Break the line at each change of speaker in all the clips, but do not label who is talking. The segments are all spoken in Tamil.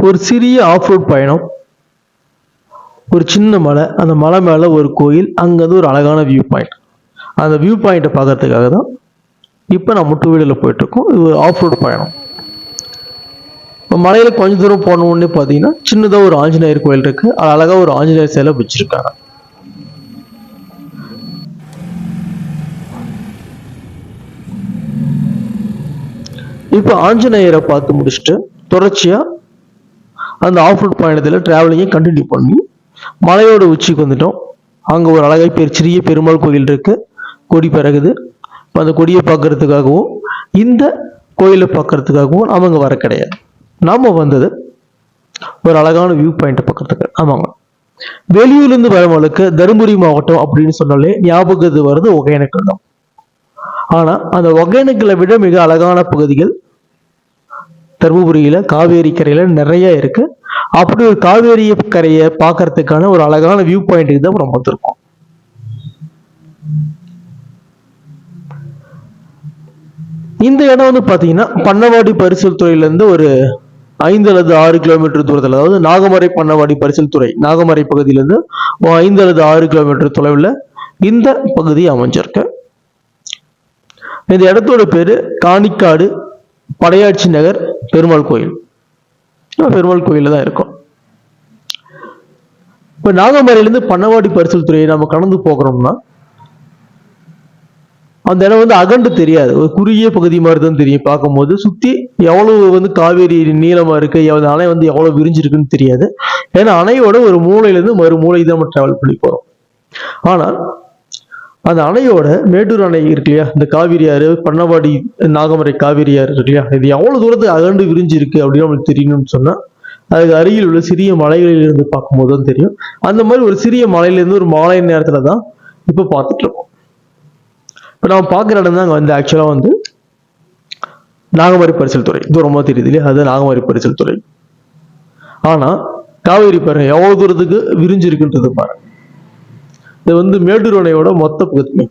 ஒரு சிறிய ஆஃப் ரோட் பயணம், ஒரு சின்ன மலை, அந்த மலை மேலே ஒரு கோயில், அங்கேருந்து ஒரு அழகான வியூ பாயிண்ட். அந்த வியூ பாயிண்ட்டை பார்க்கறதுக்காக தான் இப்போ நம்ம டூ வீலரில் போயிட்டுருக்கோம். இது ஒரு ஆஃப் ரோட் பயணம். இப்போ மலையில் கொஞ்சம் தூரம் போன உடனே பார்த்தீங்கன்னா சின்னதாக ஒரு ஆஞ்சநேயர் கோயில் இருக்குது. அது அழகாக ஒரு ஆஞ்சநேயர் சிலை வச்சுருக்காங்க. இப்போ ஆஞ்சநேயரை பார்த்து முடிச்சுட்டு தொடர்ச்சியாக அந்த ஆஃப் ரோட் பயணத்தில் டிராவலிங்கை கண்டினியூ பண்ணி மலையோட உச்சிக்கு வந்துட்டோம். அங்கே ஒரு அழகாய் சிறிய பெருமாள் கோயில் இருக்கு, கொடி பிறகுது. அந்த கொடியை பார்க்கறதுக்காகவும் இந்த கோயிலை பார்க்கறதுக்காகவும் நாம அங்கே வர கிடையாது. நாம வந்தது ஒரு அழகான வியூ பாயிண்ட்டை பார்க்கறதுக்கு. ஆமாங்க, வெளியூர்லேருந்து வரவங்களுக்கு தருமபுரி மாவட்டம் அப்படின்னு சொன்னாலே ஞாபகத்து வருது ஒகேனக்கல் தான். ஆனால் அந்த ஒகேனக்கலை விட மிக அழகான பகுதிகள் தருமபுரியில காவேரி கரையில நிறைய இருக்கு. அப்படி ஒரு காவேரி கரையை பார்க்கறதுக்கான ஒரு அழகான வியூ பாயிண்ட்டுக்கு தான் நம்ம வந்திருக்கோம். இந்த இடம் வந்து பாத்தீங்கன்னா பண்ணவாடி பரிசல் துறையிலிருந்து ஒரு 5 அல்லது 6 கிலோமீட்டர் தூரத்தில், அதாவது நாகமரை பண்ணவாடி பரிசல் துறை நாகமரை பகுதியிலிருந்து 5 அல்லது 6 கிலோமீட்டர் தொலைவில் இந்த பகுதி அமைஞ்சிருக்கு. இந்த இடத்தோட பேரு காணிக்காடு படையாட்சி நகர் பெருமாள் கோயில். பெருமாள் கோயில தான் இருக்கும். இப்ப நாகமரையிலிருந்து பண்ணவாடி பரிசல் துறையை நம்ம கடந்து போகிறோம்னா அந்த இடம் வந்து அகண்டு தெரியாது, ஒரு குறுகிய பகுதி மாதிரி தான் தெரியும். பார்க்கும்போது சுத்தி எவ்வளவு வந்து காவேரி நீளமா இருக்கு, அணை வந்து எவ்வளவு விரிஞ்சிருக்குன்னு தெரியாது. ஏன்னா அணையோட ஒரு மூலையிலிருந்து மறு மூலை தான் நம்ம டிராவல் பண்ணி போறோம். ஆனால் அந்த அணையோட மேட்டூர் அணை இருக்கு இல்லையா, இந்த காவிரி ஆறு, பண்ணவாடி நாகமரை காவிரி ஆறு இருக்கு இல்லையா, இது எவ்வளவு தூரத்துக்கு அகண்டு விரிஞ்சு இருக்கு அப்படின்னு நம்மளுக்கு தெரியணும்னு சொன்னா அதுக்கு அருகில் உள்ள சிறிய மலைகளில் இருந்து பார்க்கும்போது தான் தெரியும். அந்த மாதிரி ஒரு சிறிய மலையிலிருந்து ஒரு மாலை நேரத்துல தான் இப்ப பார்த்துட்டு இருக்கோம். இப்ப நம்ம பார்க்குற இடம் தான் வந்து ஆக்சுவலா வந்து நாகமரை பரிசல் துறை. தூரமா தெரியுது இல்லையா, அது நாகமரை பரிசல் துறை. ஆனா காவேரி பாருங்க எவ்வளவு தூரத்துக்கு விரிஞ்சிருக்குன்றது பாருங்க. இது வந்து மேட்டூர் அணையோட மொத்த பகுதி.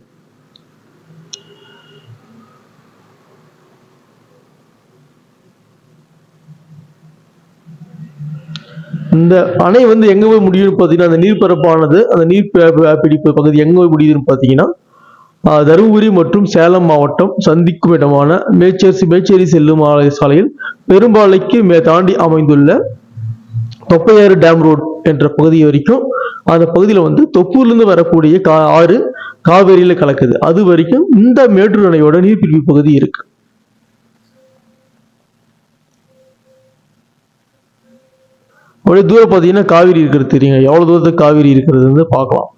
இந்த அணை வந்து எங்க போய் முடியும்னு பார்த்தீங்கன்னா, அந்த நீர்ப்பரப்பானது அந்த நீர் பிடிப்பு பகுதி எங்க போய் முடியுதுன்னு பார்த்தீங்கன்னா தருமபுரி மற்றும் சேலம் மாவட்டம் சந்திக்கும் இடமான மேச்சேரி செல்லும் சாலையில் பெரும்பாலைக்கு தாண்டி அமைந்துள்ள தொப்பையாறு டேம் ரோட் என்ற பகுதி வரைக்கும், அந்த பகுதியில் வந்து தொப்பூர்ல இருந்து வரக்கூடிய ஆறு காவேரியில கலக்குது. அது வரைக்கும் இந்த மேட்டூர் அணையோட நீர்பிடிப்பு பகுதி இருக்கு. அப்படியே தூரம் பார்த்தீங்கன்னா காவிரி இருக்கிறது தெரியுங்க. எவ்வளவு தூரத்துக்கு காவிரி இருக்கிறது வந்து பார்க்கலாம்.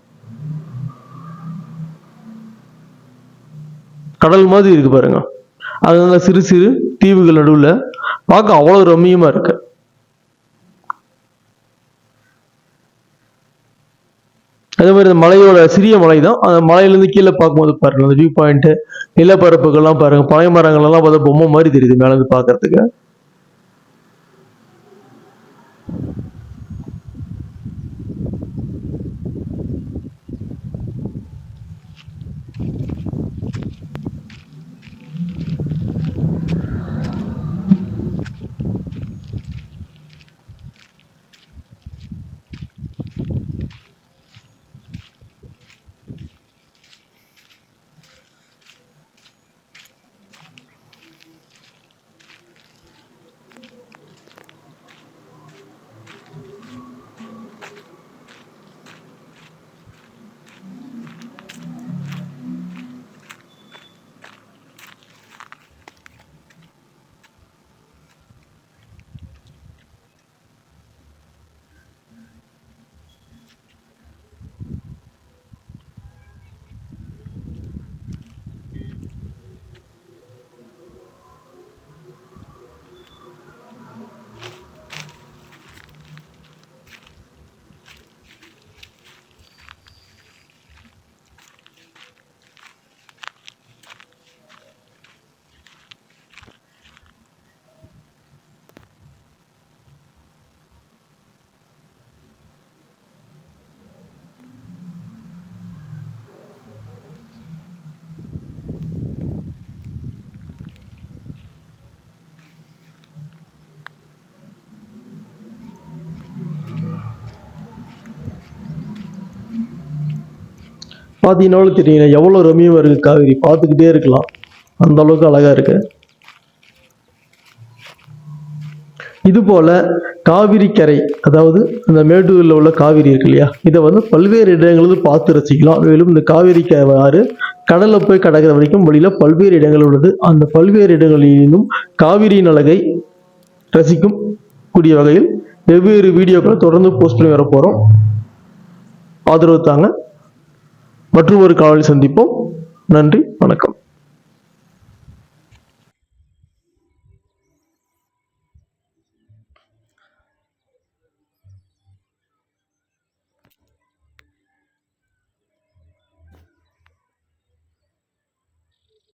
கடல் மாதிரி இருக்கு பாருங்க. அங்க சிறு சிறு தீவுகள் நடுவுல பார்க்க அவ்வளவு ரம்மியமா இருக்கு. அதே மாதிரி மலையோட சிறிய மலை தான். அந்த மலையிலிருந்து கீழே பார்க்கும்போது பாருங்க அந்த வியூ பாயிண்ட், நிலப்பரப்புகள்லாம் பாருங்க, பனை மரங்கள் எல்லாம் பார்த்தா பொம்மை மாதிரி தெரியுது மேல இருந்து பார்க்கறதுக்கு. பார்த்தீங்கன்னாலும் தெரியல எவ்வளோ ரம்மியமாக இருக்குது காவிரி, பார்த்துக்கிட்டே இருக்கலாம், அந்த அளவுக்கு அழகாக இருக்கு. இது போல காவிரி கரை, அதாவது இந்த மேட்டூரில் உள்ள காவிரி இருக்கு இல்லையா, இதை வந்து பல்வேறு இடங்களில் பார்த்து ரசிக்கலாம். மேலும் இந்த காவிரி ஆறு கடல்ல போய் கடக்கிற வரைக்கும் வழியில பல்வேறு இடங்கள் உள்ளது. அந்த பல்வேறு இடங்களிலும் காவிரியின் அழகை ரசிக்கும் கூடிய வகையில் வெவ்வேறு வீடியோக்களை தொடர்ந்து போஸ்ட் பண்ணி வர போறோம். ஆதரவு தாங்க. மற்றும் ஒரு காணொளி சந்திப்போம். நன்றி, வணக்கம்.